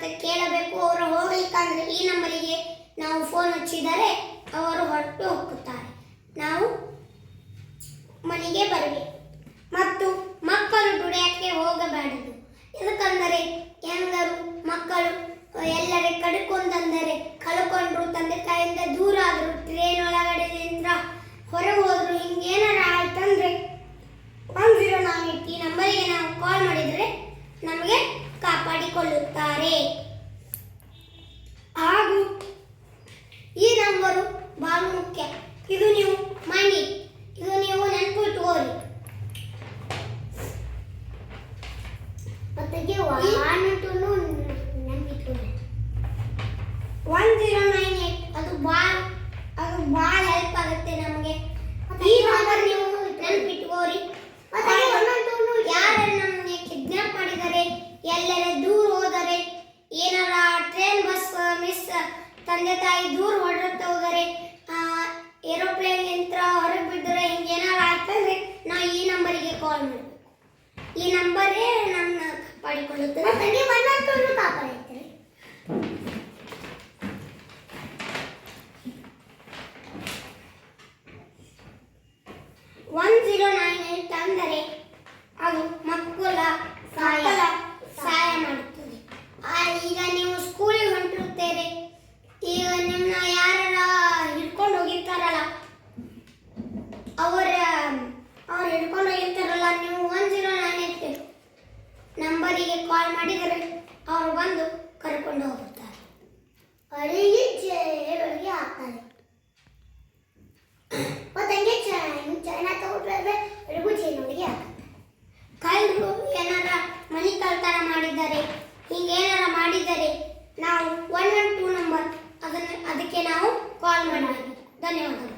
ಅಂತ ಕೇಳಬೇಕು. ಅವರು ಹೋಗ್ಲಿಕ್ಕಂದ್ರೆ ಈ ನಂಬರಿಗೆ ನಾವು ಫೋನ್ ಹಚ್ಚಿದರೆ ಅವರು ಹೊರಟು ಹೋಗುತ್ತಾರೆ. ನಾವು ಮನೆಗೆ ಬರಬೇಕು. ಮತ್ತು ಮಕ್ಕಳು ದುಡಿಯಕ್ಕೆ ಹೋಗಬಾರದು. ಯಾಕಂದರೆ ಹೆಂಗರು ಮಕ್ಕಳು ಎಲ್ಲರೇ ಕಳ್ಕೊಂಡಂದರೆ ಕಳ್ಕೊಂಡ್ರು, ತಂದೆ ತಾಯಿಯಿಂದ ದೂರ ಆದರು, ಟ್ರೇನ್ ಒಳಗಡೆಯಿಂದ ಹೊರಗೆ ಹೋದ್ರು, ಹಿಂಗೇನಾರ ಆಯ್ತಂದ್ರೆ 1098 ಈ ನಂಬರಿಗೆ ನಾವು ಕಾಲ್ ಮಾಡಿದರೆ ನಮಗೆ ಕಾಪಾಡಿಕೊಳ್ಳುತ್ತಾರೆ. ಹಾಗೂ ಈ ನಂಬರು ಬಹಳ ಮುಖ್ಯ. ಇದು ನೀವು ಮಾಡಿ, ಇದು ನೀವು ನೆನಪಿಟ್ಕೋರಿ. ಮತ್ತೆ 1098 ಅದು ಭಾಳ ಹೆಲ್ಪ್ ಆಗುತ್ತೆ ನಮಗೆ. ಈ ನಂಬರ್ ನೀವು ನೆನಪಿಟ್ಕೋರಿ. ಯಾರು ನಮ್ಮನ್ನ ಕಿಡ್ನಾಪ್ ಮಾಡಿದರೆ, ಎಲ್ಲರೇ ದೂರ ಹೋದರೆ, ಏನಾರ ಟ್ರೈನ್ ಬಸ್ ಮಿಸ್, ತಂದೆ ತಾಯಿ ದೂರ ಹೊರಟು ಹೋದರೆ, ಏರೋಪ್ಲೇನ್ ಯಂತ್ರ ಹೊರಗೆ ಬಿದ್ದರೆ, ಹಿಂಗೇನಾರ ಆಗ್ತಂದ್ರೆ ನಾವು ಈ ನಂಬರಿಗೆ ಕಾಲ್ ಮಾಡಬೇಕು. ಈ ನಂಬರೇ ನನ್ನ ಕಾಪಾಡಿಕೊಳ್ಳುತ್ತದೆ. ತಂಗಿ 112 ಕಾಪಾಡುತ್ತೆ. 1098 ಅಂದರೆ ಅದು ಮಕ್ಕಳ ಸಹಾಯ ಮಾಡುತ್ತದೆ. ಈಗ ನೀವು ಸ್ಕೂಲಿಗೆ ಹೊಂಟಿರುತ್ತೀರಿ, ಈಗ ನಿಮ್ಮನ್ನ ಯಾರ ಹಿಡ್ಕೊಂಡು ಹೋಗಿರ್ತಾರಲ್ಲ, ಅವ್ರು ಹಿಡ್ಕೊಂಡು ಹೋಗಿರ್ತಾರಲ್ಲ, ನೀವು 1098 ನಂಬರಿಗೆ ಕಾಲ್ ಮಾಡಿದರೆ ಅವರು ಬಂದು ಕರ್ಕೊಂಡು ಹೋಗುತ್ತಾರೆ. ಅಡಿಗೆ ಜೈಲಿಗೆ ಹಾಕ್ತಾರೆ. ಮತ್ತಂಗೆ ಚೈನಾ ತಗೊಂಡ್ರೆ ಅಡುಗು ಚೈನೊಳಗೆ ಹಾಕುತ್ತೆ. ಕಳ್ಳರು ಏನಾರ ಮನೆ ಕಳ್ತನ ಮಾಡಿದ್ದಾರೆ, ಹಿಂಗೇನಾರ ಮಾಡಿದರೆ ನಾವು 112 ನಂಬರ್ ಅದಕ್ಕೆ ನಾವು ಕಾಲ್ ಮಾಡಬೇಕು. ಧನ್ಯವಾದಗಳು.